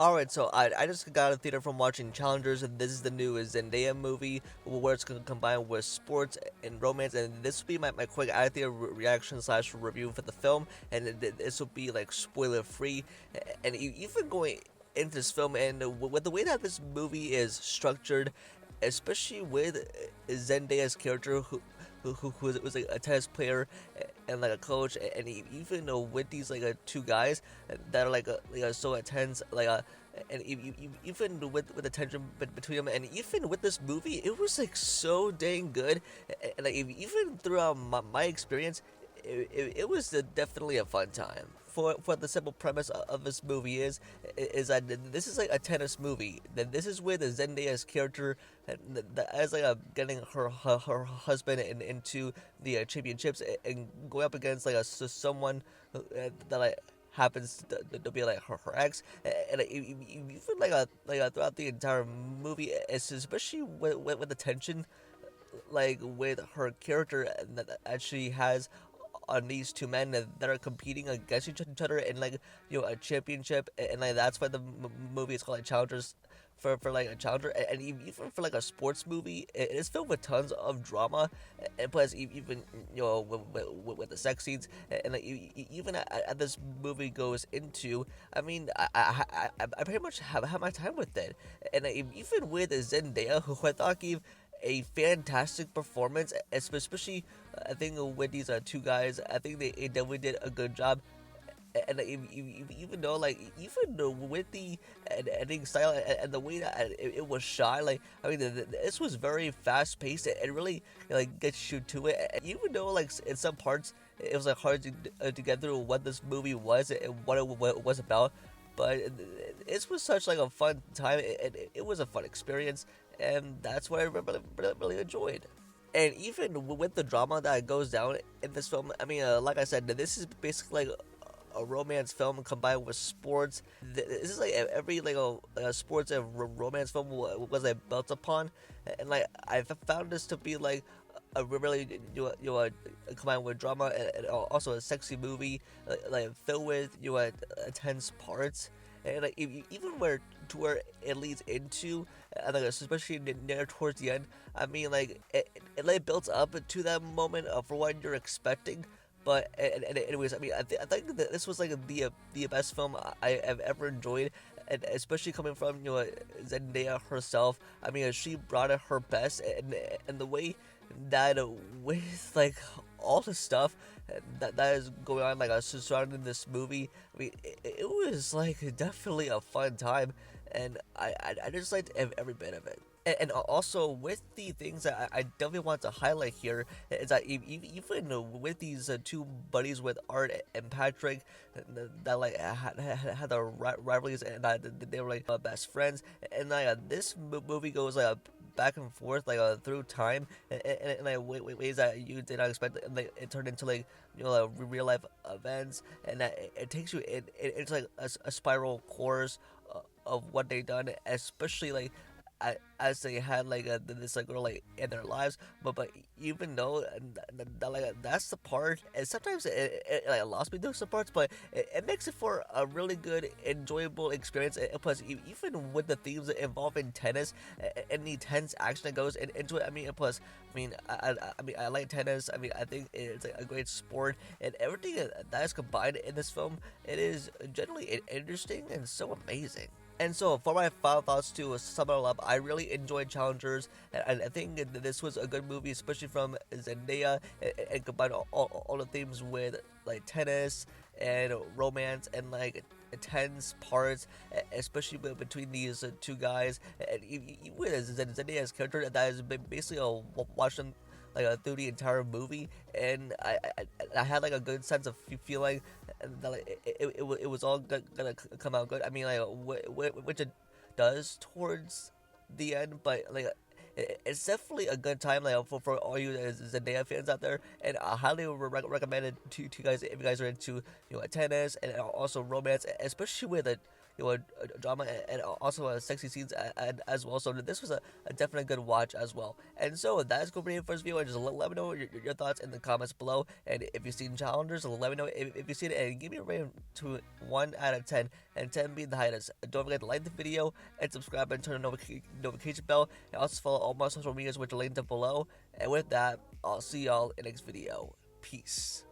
Alright, so I just got out of theater from watching Challengers, and this is the new Zendaya movie where it's going to combine with sports and romance. And this will be my quick out of theater reaction slash review for the film, and this will be like spoiler free. And even going into this film, and with the way that this movie is structured, especially with Zendaya's character who was like a tennis player and like a coach, and even with these like two guys that are so intense, and even with the tension between them, and even with this movie, it was like so dang good, and like even throughout my experience, it was definitely a fun time. For the simple premise of this movie is that this is like a tennis movie. That this is where the Zendaya's character, as like getting her husband into the championships and going up against like someone that like happens to be like her ex, and even throughout the entire movie, especially with the tension like with her character that actually has on these two men that are competing against each other in like a championship, and like that's why the movie is called like Challengers, for like a challenger, and even for like a sports movie, it is filled with tons of drama, and plus even with the sex scenes, and like even as this movie goes into, I mean I pretty much have my time with it, and even with Zendaya, who I thought gave a fantastic performance, especially I think with these two guys. I think they definitely did a good job. And even though like even with the editing style and the way that it was shot, like I mean this was very fast paced and really like gets you to it. And even though like in some parts it was like hard to get through what this movie was and what it was about, but it was such like a fun time. It was a fun experience, and that's what I really enjoyed. And even with the drama that goes down in this film, I mean, like I said, this is basically like a romance film combined with sports. This is like every like a sports and romance film was like built upon, and like I found this to be like a really combined with drama, and also a sexy movie like filled with intense parts, and like even where to where it leads into, like especially near towards the end. I mean, like it like builds up to that moment for what you're expecting. But and anyways, I mean, I think that this was like the best film I have ever enjoyed, and especially coming from Zendaya herself. I mean, she brought it her best, and the way that with like all the stuff that is going on like surrounding this movie. I mean, it was like definitely a fun time, and I just liked every bit of it. And also with the things that I definitely want to highlight here is that even with these two buddies with Art and Patrick that like had the rivalries, and that they were like best friends, and like this movie goes like back and forth like through time, and like ways that you did not expect, and like it turned into like like real life events, and that it takes you it's like a spiral course of what they done, especially like as they had like this like girl like in their lives, but even though like that's the part, and sometimes it like lost me those parts, but it makes it for a really good enjoyable experience, and plus even with the themes involving tennis and the tense action that goes into it. I mean, and plus I mean I mean I like tennis. I mean I think it's like a great sport, and everything that is combined in this film, it is generally interesting and so amazing. And so, for my final thoughts to sum it all up, I really enjoyed Challengers, and I think that this was a good movie, especially from Zendaya, and combined all the themes with like tennis and romance and like tense parts, especially between these two guys. And with Zendaya's character, that has been basically watching like through the entire movie, and I had like a good sense of feeling that like it was all gonna come out good. I mean, like which it does towards the end, but like it's definitely a good time like for all you Zendaya fans out there, and I highly recommend it to you guys if you guys are into tennis and also romance, especially with drama and also sexy scenes as well. So this was a definitely good watch as well. And so that's going to be it for this video. And just let me know your thoughts in the comments below. And if you've seen Challengers, let me know if you've seen it, and give me a rating to 1 out of 10, and 10 being the highest. Don't forget to like the video and subscribe and turn the notification bell, and also follow all my social medias, which are linked up below. And with that, I'll see y'all in the next video. Peace.